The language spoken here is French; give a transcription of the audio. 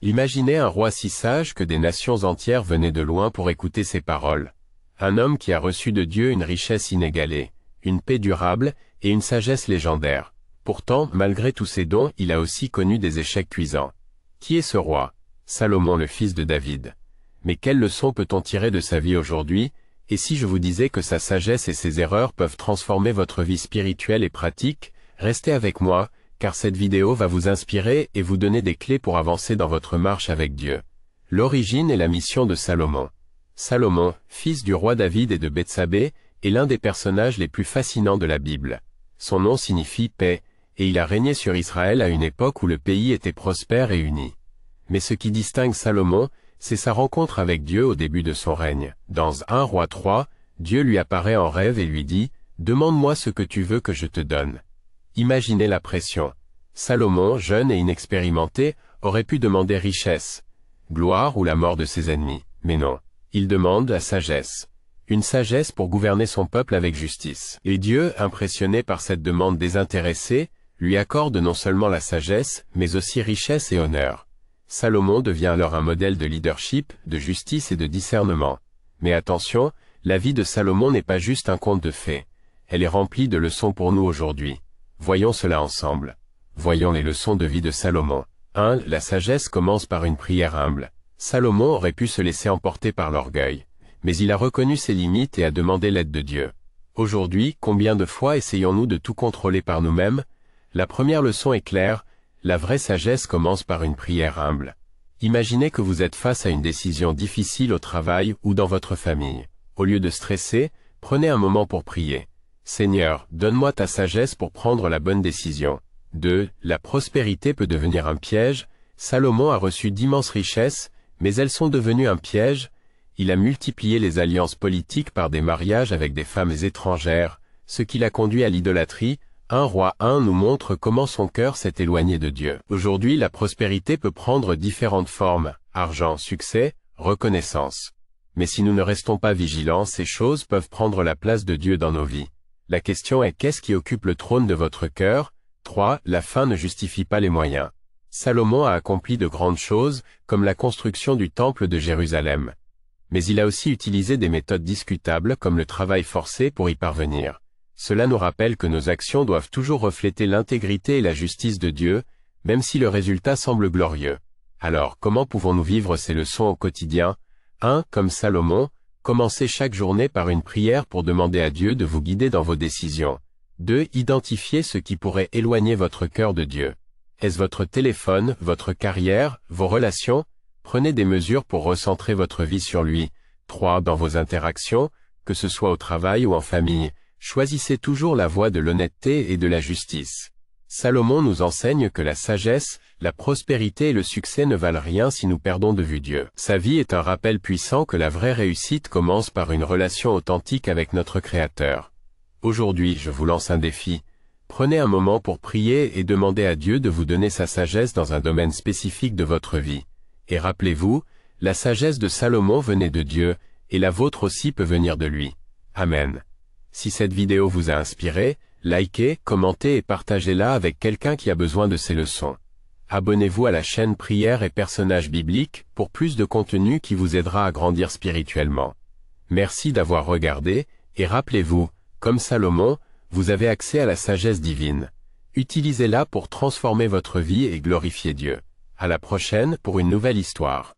Imaginez un roi si sage que des nations entières venaient de loin pour écouter ses paroles. Un homme qui a reçu de Dieu une richesse inégalée, une paix durable et une sagesse légendaire. Pourtant, malgré tous ses dons, il a aussi connu des échecs cuisants. Qui est ce roi? Salomon, le fils de David. Mais quelle leçon peut-on tirer de sa vie aujourd'hui? Et si je vous disais que sa sagesse et ses erreurs peuvent transformer votre vie spirituelle et pratique? Restez avec moi, car cette vidéo va vous inspirer et vous donner des clés pour avancer dans votre marche avec Dieu. L'origine et la mission de Salomon. Salomon, fils du roi David et de Bethsabée, est l'un des personnages les plus fascinants de la Bible. Son nom signifie paix, et il a régné sur Israël à une époque où le pays était prospère et uni. Mais ce qui distingue Salomon, c'est sa rencontre avec Dieu au début de son règne. Dans 1 Roi 3, Dieu lui apparaît en rêve et lui dit « Demande-moi ce que tu veux que je te donne ». Imaginez la pression. Salomon, jeune et inexpérimenté, aurait pu demander richesse, gloire ou la mort de ses ennemis. Mais non, il demande la sagesse. Une sagesse pour gouverner son peuple avec justice. Et Dieu, impressionné par cette demande désintéressée, lui accorde non seulement la sagesse, mais aussi richesse et honneur. Salomon devient alors un modèle de leadership, de justice et de discernement. Mais attention, la vie de Salomon n'est pas juste un conte de fées. Elle est remplie de leçons pour nous aujourd'hui. Voyons cela ensemble. Voyons les leçons de vie de Salomon. 1. La sagesse commence par une prière humble. Salomon aurait pu se laisser emporter par l'orgueil. Mais il a reconnu ses limites et a demandé l'aide de Dieu. Aujourd'hui, combien de fois essayons-nous de tout contrôler par nous-mêmes? La première leçon est claire, la vraie sagesse commence par une prière humble. Imaginez que vous êtes face à une décision difficile au travail ou dans votre famille. Au lieu de stresser, prenez un moment pour prier. Seigneur, donne-moi ta sagesse pour prendre la bonne décision. 2. La prospérité peut devenir un piège. Salomon a reçu d'immenses richesses, mais elles sont devenues un piège. Il a multiplié les alliances politiques par des mariages avec des femmes étrangères, ce qui l'a conduit à l'idolâtrie. 1 Roi 1 nous montre comment son cœur s'est éloigné de Dieu. Aujourd'hui, la prospérité peut prendre différentes formes, argent, succès, reconnaissance. Mais si nous ne restons pas vigilants, ces choses peuvent prendre la place de Dieu dans nos vies. La question est qu'est-ce qui occupe le trône de votre cœur? 3. La fin ne justifie pas les moyens. Salomon a accompli de grandes choses, comme la construction du temple de Jérusalem. Mais il a aussi utilisé des méthodes discutables comme le travail forcé pour y parvenir. Cela nous rappelle que nos actions doivent toujours refléter l'intégrité et la justice de Dieu, même si le résultat semble glorieux. Alors, comment pouvons-nous vivre ces leçons au quotidien? 1. Comme Salomon, commencez chaque journée par une prière pour demander à Dieu de vous guider dans vos décisions. 2. Identifiez ce qui pourrait éloigner votre cœur de Dieu. Est-ce votre téléphone, votre carrière, vos relations? Prenez des mesures pour recentrer votre vie sur lui. 3. Dans vos interactions, que ce soit au travail ou en famille, choisissez toujours la voie de l'honnêteté et de la justice. Salomon nous enseigne que la sagesse, la prospérité et le succès ne valent rien si nous perdons de vue Dieu. Sa vie est un rappel puissant que la vraie réussite commence par une relation authentique avec notre Créateur. Aujourd'hui, je vous lance un défi. Prenez un moment pour prier et demandez à Dieu de vous donner sa sagesse dans un domaine spécifique de votre vie. Et rappelez-vous, la sagesse de Salomon venait de Dieu, et la vôtre aussi peut venir de lui. Amen. Si cette vidéo vous a inspiré, likez, commentez et partagez-la avec quelqu'un qui a besoin de ces leçons. Abonnez-vous à la chaîne Prières et Personnages Bibliques pour plus de contenu qui vous aidera à grandir spirituellement. Merci d'avoir regardé, et rappelez-vous, comme Salomon, vous avez accès à la sagesse divine. Utilisez-la pour transformer votre vie et glorifier Dieu. À la prochaine pour une nouvelle histoire.